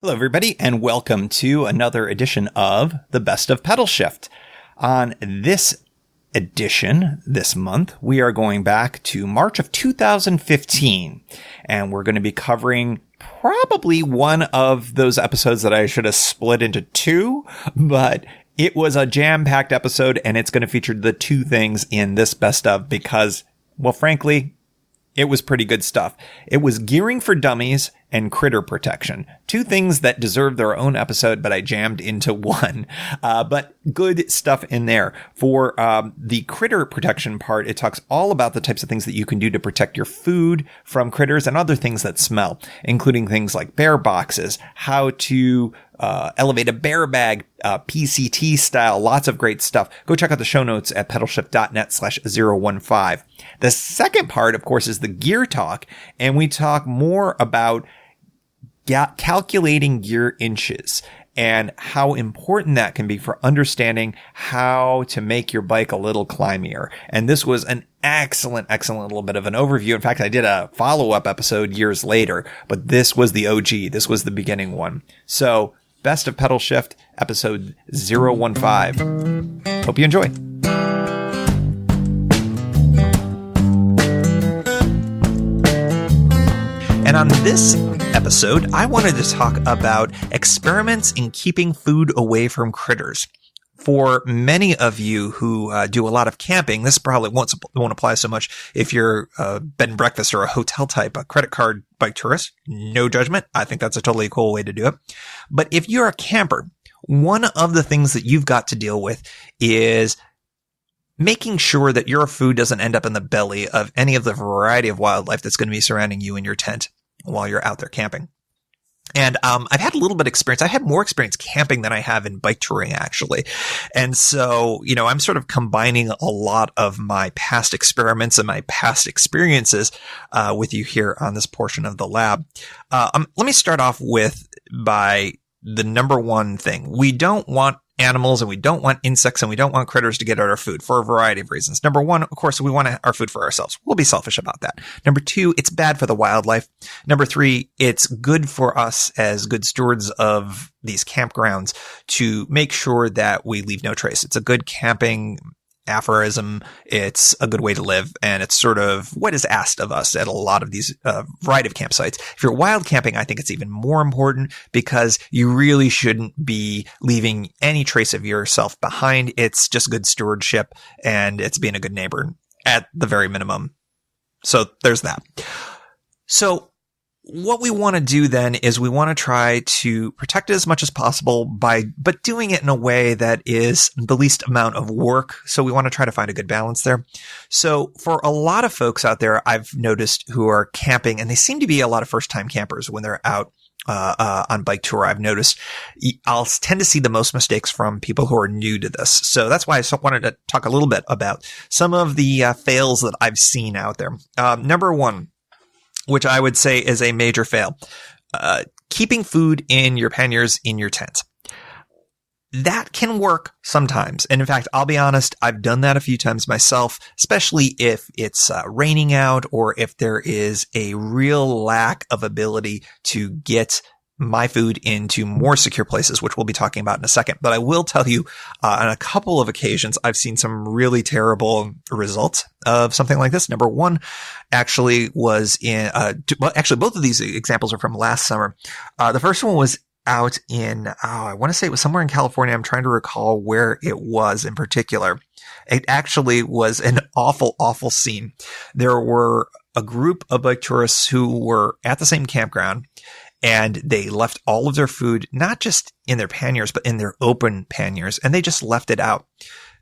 Hello, everybody, and welcome to another edition of the Best of Pedalshift. On this edition, this month, we are going back to March of 2015, and we're going to be covering probably one of those episodes that I should have split into two, but it was a jam-packed episode, and it's going to feature the two things in this Best of because, well, frankly, it was pretty good stuff. It was gearing for dummies and critter protection. Two things that deserve their own episode, but I jammed into one. But good stuff in there. For the critter protection part, it talks all about the types of things that you can do to protect your food from critters and other things that smell, including things like bear boxes, how to elevate a bear bag, PCT style, lots of great stuff. Go check out the show notes at pedalshift.net/015. The second part, of course, is the gear talk, and we talk more about calculating gear inches and how important that can be for understanding how to make your bike a little climbier. And this was an excellent little bit of an overview. In fact, I did a follow-up episode years later, but this was the OG. This was the beginning one. So, Best of Pedalshift, episode 015. Hope you enjoy. And on this episode, I wanted to talk about experiments in keeping food away from critters. For many of you who do a lot of camping, this probably won't apply so much if you're a bed and breakfast or a hotel type, a credit card bike tourist. No judgment. I think that's a totally cool way to do it. But if you're a camper, one of the things that you've got to deal with is making sure that your food doesn't end up in the belly of any of the variety of wildlife that's going to be surrounding you in your tent while you're out there camping. And I've had a little bit of experience. I had more experience camping than I have in bike touring, actually. And so, I'm sort of combining a lot of my past experiments and my past experiences with you here on this portion of the lab. Let me start off by the number one thing. We don't want animals and we don't want insects and we don't want critters to get at our food for a variety of reasons. Number one, of course, we want our food for ourselves. We'll be selfish about that. Number two, it's bad for the wildlife. Number three, it's good for us as good stewards of these campgrounds to make sure that we leave no trace. It's a good camping aphorism. It's a good way to live. And it's sort of what is asked of us at a lot of these variety of campsites. If you're wild camping, I think it's even more important because you really shouldn't be leaving any trace of yourself behind. It's just good stewardship and it's being a good neighbor at the very minimum. So there's that. So what we want to do then is we want to try to protect it as much as possible but doing it in a way that is the least amount of work. So we want to try to find a good balance there. So for a lot of folks out there, I've noticed who are camping, and they seem to be a lot of first time campers when they're out on bike tour. I've noticed I'll tend to see the most mistakes from people who are new to this. So that's why I wanted to talk a little bit about some of the fails that I've seen out there. Number one, which I would say is a major fail. Keeping food in your panniers in your tent. That can work sometimes. And in fact, I'll be honest, I've done that a few times myself, especially if it's raining out or if there is a real lack of ability to get my food into more secure places, which we'll be talking about in a second. But I will tell you, on a couple of occasions, I've seen some really terrible results of something like this. Number one actually was both of these examples are from last summer. The first one was out in, I want to say it was somewhere in California. I'm trying to recall where it was in particular. It actually was an awful scene. There were a group of bike tourists who were at the same campground, and they left all of their food, not just in their panniers, but in their open panniers, and they just left it out.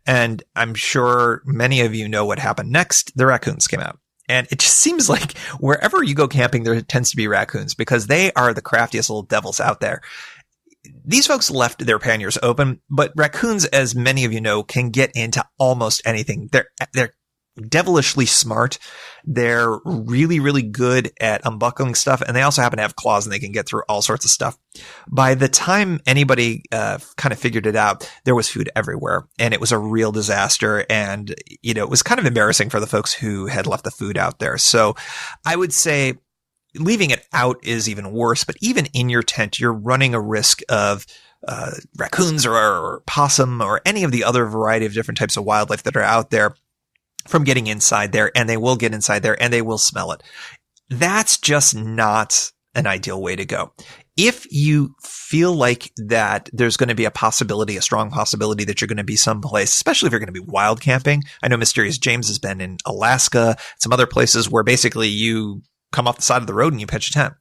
And I'm sure many of you know what happened next. The raccoons came out. And it just seems like wherever you go camping, there tends to be raccoons because they are the craftiest little devils out there. These folks left their panniers open, but raccoons, as many of you know, can get into almost anything. They're devilishly smart. They're really, really good at unbuckling stuff. And they also happen to have claws and they can get through all sorts of stuff. By the time anybody kind of figured it out, there was food everywhere and it was a real disaster. And, it was kind of embarrassing for the folks who had left the food out there. So I would say leaving it out is even worse, but even in your tent, you're running a risk of raccoons or possum or any of the other variety of different types of wildlife that are out there from getting inside there, and they will get inside there and they will smell it. That's just not an ideal way to go. If you feel like that there's going to be a strong possibility that you're going to be someplace, especially if you're going to be wild camping. I know Mysterious James has been in Alaska, some other places where basically you come off the side of the road and you pitch a tent.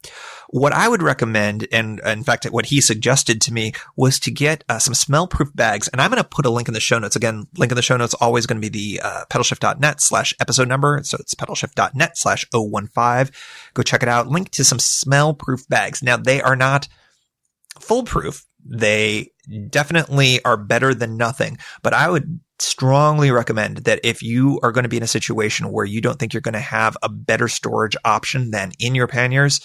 What I would recommend, and in fact, what he suggested to me, was to get some smell-proof bags. And I'm going to put a link in the show notes. Again, link in the show notes, always going to be the pedalshift.net/episode number. So it's pedalshift.net/015. Go check it out. Link to some smell-proof bags. Now, they are not foolproof. They definitely are better than nothing. But I would strongly recommend that if you are going to be in a situation where you don't think you're going to have a better storage option than in your panniers,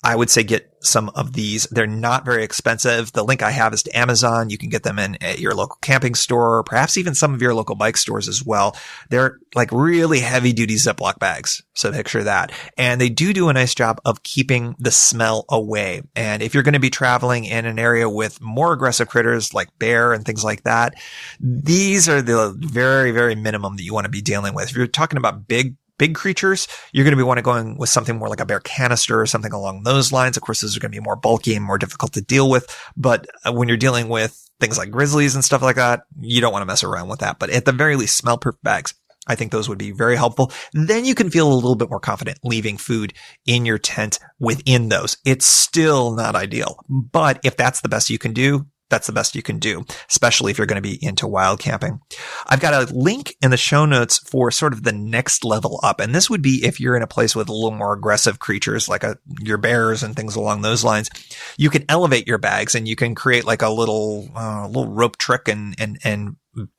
I would say get some of these. They're not very expensive. The link I have is to Amazon. You can get them at your local camping store, perhaps even some of your local bike stores as well. They're like really heavy duty Ziploc bags. So picture that. And they do a nice job of keeping the smell away. And if you're going to be traveling in an area with more aggressive critters like bear and things like that, these are the very, very minimum that you want to be dealing with. If you're talking about big creatures, you're going to be going with something more like a bear canister or something along those lines. Of course, those are going to be more bulky and more difficult to deal with. But when you're dealing with things like grizzlies and stuff like that, you don't want to mess around with that. But at the very least, smell-proof bags. I think those would be very helpful. Then you can feel a little bit more confident leaving food in your tent within those. It's still not ideal, but if that's the best you can do, that's the best you can do, especially if you're going to be into wild camping. I've got a link in the show notes for sort of the next level up. And this would be if you're in a place with a little more aggressive creatures like your bears and things along those lines. You can elevate your bags and you can create like a little rope trick and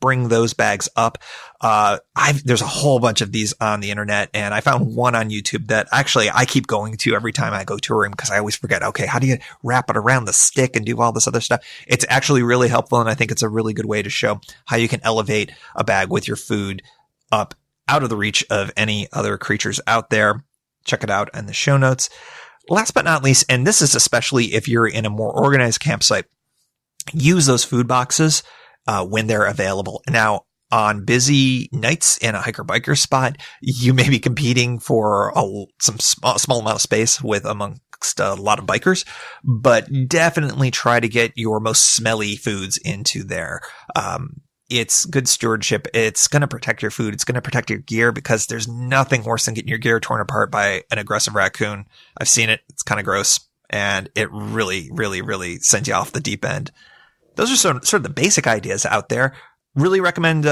bring those bags up. There's a whole bunch of these on the internet, and I found one on YouTube that actually I keep going to every time I go touring because I always forget, okay, how do you wrap it around the stick and do all this other stuff? It's actually really helpful, and I think it's a really good way to show how you can elevate a bag with your food up out of the reach of any other creatures out there. Check it out in the show notes. Last but not least, and this is especially if you're in a more organized campsite, use those food boxes when they're available. Now, on busy nights in a hiker-biker spot, you may be competing for some small amount of space amongst a lot of bikers, but definitely try to get your most smelly foods into there. It's good stewardship. It's going to protect your food. It's going to protect your gear because there's nothing worse than getting your gear torn apart by an aggressive raccoon. I've seen it. It's kind of gross, and it really, really, really sends you off the deep end. Those are sort of the basic ideas out there. Really recommend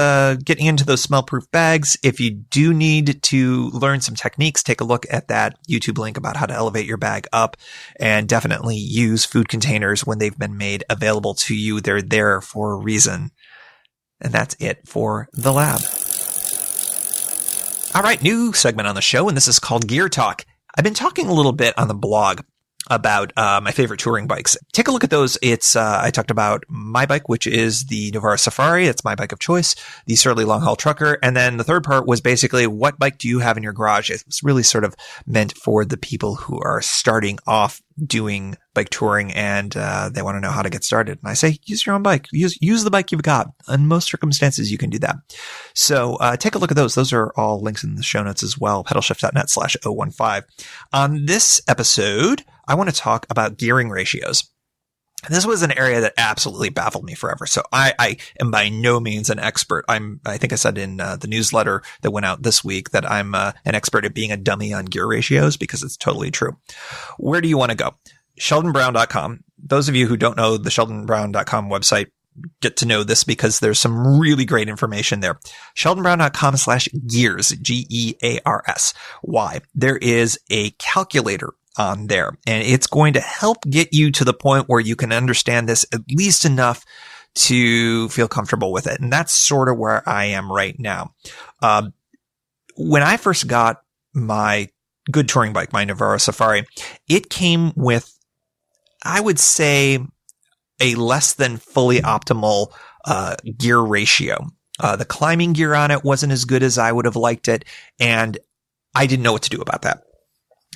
getting into those smell-proof bags. If you do need to learn some techniques, take a look at that YouTube link about how to elevate your bag up, and definitely use food containers when they've been made available to you. They're there for a reason. And that's it for the lab. All right, new segment on the show, and this is called Gear Talk. I've been talking a little bit on the blog about my favorite touring bikes. Take a look at those. It's I talked about my bike, which is the Novara Safari. It's my bike of choice, the Surly Long Haul Trucker. And then the third part was basically, what bike do you have in your garage? It's really sort of meant for the people who are starting off doing bike touring and they want to know how to get started. And I say, use your own bike. Use the bike you've got. In most circumstances, you can do that. So take a look at those. Those are all links in the show notes as well. Pedalshift.net/015. On this episode, I want to talk about gearing ratios. This was an area that absolutely baffled me forever. So I am by no means an expert. I think I said in the newsletter that went out this week that I'm an expert at being a dummy on gear ratios, because it's totally true. Where do you want to go? SheldonBrown.com. Those of you who don't know the SheldonBrown.com website, get to know this because there's some really great information there. SheldonBrown.com/gears, GEARS. Why? There is a calculator on there, and it's going to help get you to the point where you can understand this at least enough to feel comfortable with it. And that's sort of where I am right now. When I first got my good touring bike, my Novara Safari, it came with, I would say, a less than fully optimal gear ratio. The climbing gear on it wasn't as good as I would have liked it, and I didn't know what to do about that.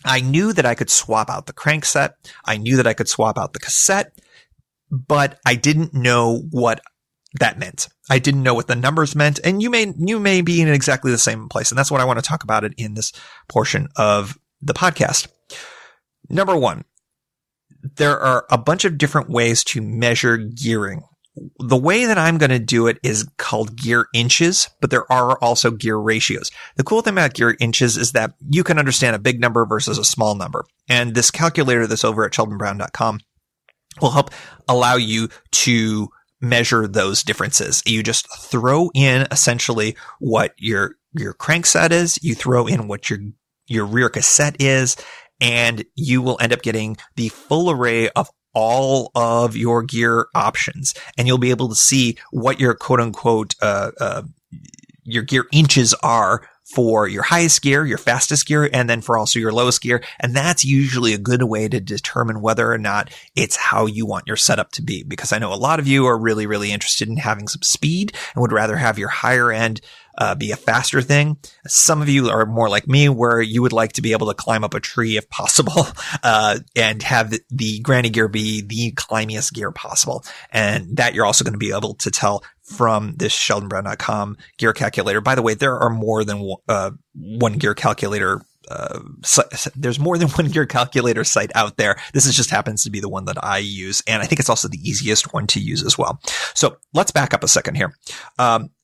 I knew that I could swap out the crankset. I knew that I could swap out the cassette, but I didn't know what that meant. I didn't know what the numbers meant. And you may be in exactly the same place. And that's what I want to talk about it in this portion of the podcast. Number one, there are a bunch of different ways to measure gearing. The way that I'm going to do it is called gear inches, but there are also gear ratios. The cool thing about gear inches is that you can understand a big number versus a small number. And this calculator that's over at sheldonbrown.com will help allow you to measure those differences. You just throw in essentially what your crankset is, you throw in what your rear cassette is, and you will end up getting the full array of all of your gear options. And you'll be able to see what your quote unquote, your gear inches are for your highest gear, your fastest gear, and then for also your lowest gear. And that's usually a good way to determine whether or not it's how you want your setup to be. Because I know a lot of you are really, really interested in having some speed and would rather have your higher end be a faster thing. Some of you are more like me, where you would like to be able to climb up a tree if possible, and have the granny gear be the climbiest gear possible. And that you're also going to be able to tell from this sheldonbrown.com gear calculator. By the way, there are more than one gear calculator. There's more than one gear calculator site out there. This just happens to be the one that I use. And I think it's also the easiest one to use as well. So let's back up a second here.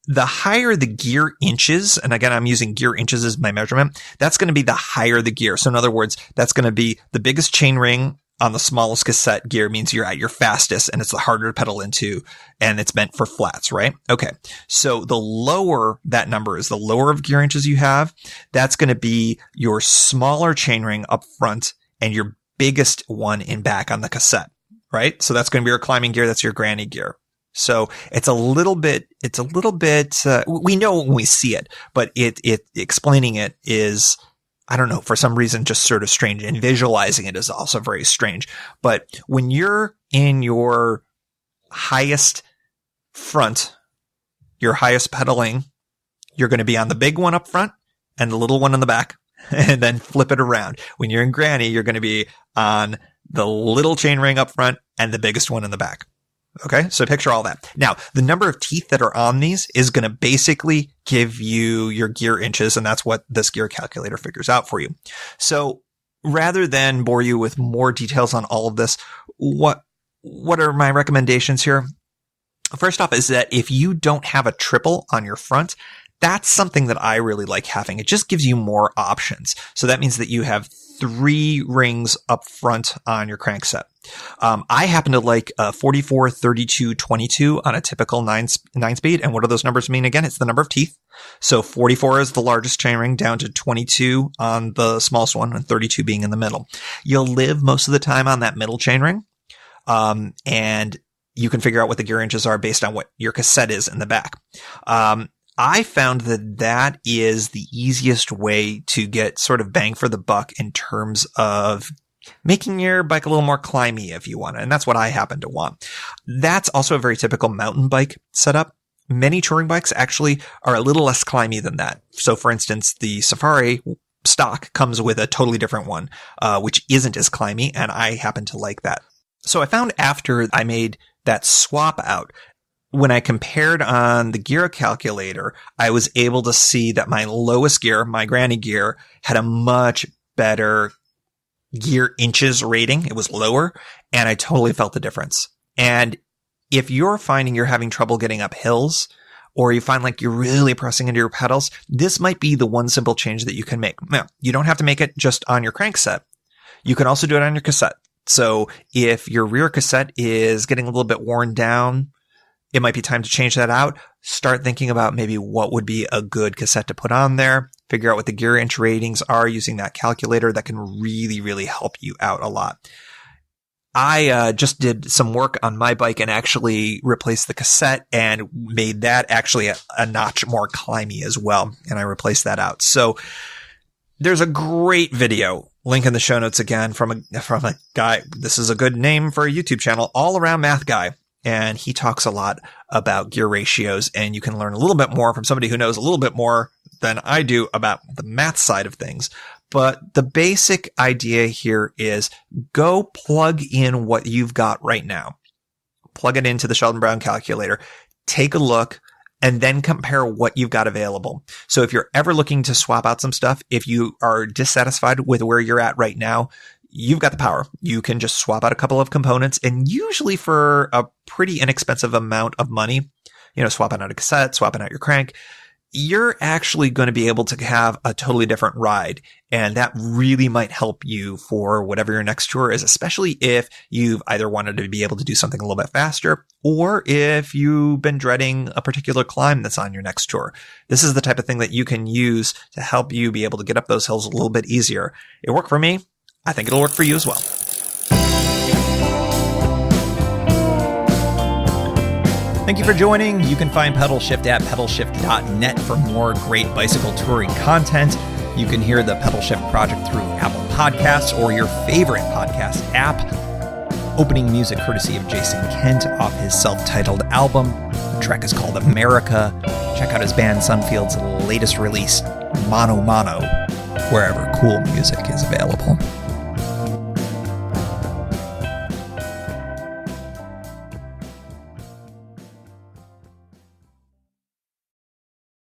The higher the gear inches, and again, I'm using gear inches as my measurement, that's going to be the higher the gear. So in other words, that's going to be the biggest chainring on the smallest cassette gear means you're at your fastest, and it's the harder to pedal into, and it's meant for flats, right? Okay. So the lower that number is, the lower of gear inches you have, that's going to be your smaller chainring up front and your biggest one in back on the cassette, right? So that's going to be your climbing gear. That's your granny gear. So it's a little bit, we know when we see it, but explaining it is, I don't know, for some reason, just sort of strange, and visualizing it is also very strange. But when you're in your highest front, your highest pedaling, you're going to be on the big one up front and the little one in the back, and then flip it around. When you're in granny, you're going to be on the little chainring up front and the biggest one in the back. Okay, so picture all that. Now, the number of teeth that are on these is going to basically give you your gear inches, and that's what this gear calculator figures out for you. So rather than bore you with more details on all of this, what are my recommendations here? First off is that if you don't have a triple on your front, that's something that I really like having. It just gives you more options. So that means that you have 3 rings up front on your crankset. I happen to like 44, 32, 22 on a typical 9-speed. And what do those numbers mean? Again, it's the number of teeth. So 44 is the largest chainring, down to 22 on the smallest one, and 32 being in the middle. You'll live most of the time on that middle chainring. And you can figure out what the gear inches are based on what your cassette is in the back. I found that is the easiest way to get sort of bang for the buck in terms of making your bike a little more climby if you want it. And that's what I happen to want. That's also a very typical mountain bike setup. Many touring bikes actually are a little less climby than that. So for instance, the Safari stock comes with a totally different one, which isn't as climby, and I happen to like that. So I found after I made that swap out, when I compared on the gear calculator, I was able to see that my lowest gear, my granny gear, had a much better gear inches rating. It was lower, and I totally felt the difference. And if you're finding you're having trouble getting up hills, or you find like you're really pressing into your pedals, this might be the one simple change that you can make. Now, you don't have to make it just on your crankset. You can also do it on your cassette. So if your rear cassette is getting a little bit worn down, it might be time to change that out. Start thinking about maybe what would be a good cassette to put on there. Figure out what the gear inch ratings are using that calculator. That can really, really help you out a lot. I just did some work on my bike and actually replaced the cassette and made that actually a notch more climby as well. And I replaced that out. So there's a great video, link in the show notes again, from a guy. This is a good name for a YouTube channel, All Around Math Guy. And he talks a lot about gear ratios, and you can learn a little bit more from somebody who knows a little bit more than I do about the math side of things. But the basic idea here is go plug in what you've got right now. Plug it into the Sheldon Brown calculator, take a look, and then compare what you've got available. So if you're ever looking to swap out some stuff, if you are dissatisfied with where you're at right now, you've got the power. You can just swap out a couple of components, and usually for a pretty inexpensive amount of money, swapping out a cassette, swapping out your crank, you're actually going to be able to have a totally different ride. And that really might help you for whatever your next tour is, especially if you've either wanted to be able to do something a little bit faster, or if you've been dreading a particular climb that's on your next tour. This is the type of thing that you can use to help you be able to get up those hills a little bit easier. It worked for me. I think it'll work for you as well. Thank you for joining. You can find Pedalshift at pedalshift.net for more great bicycle touring content. You can hear the Pedalshift project through Apple Podcasts or your favorite podcast app. Opening music courtesy of Jason Kent off his self-titled album. The track is called America. Check out his band Sunfield's latest release, Mono Mono, wherever cool music is available.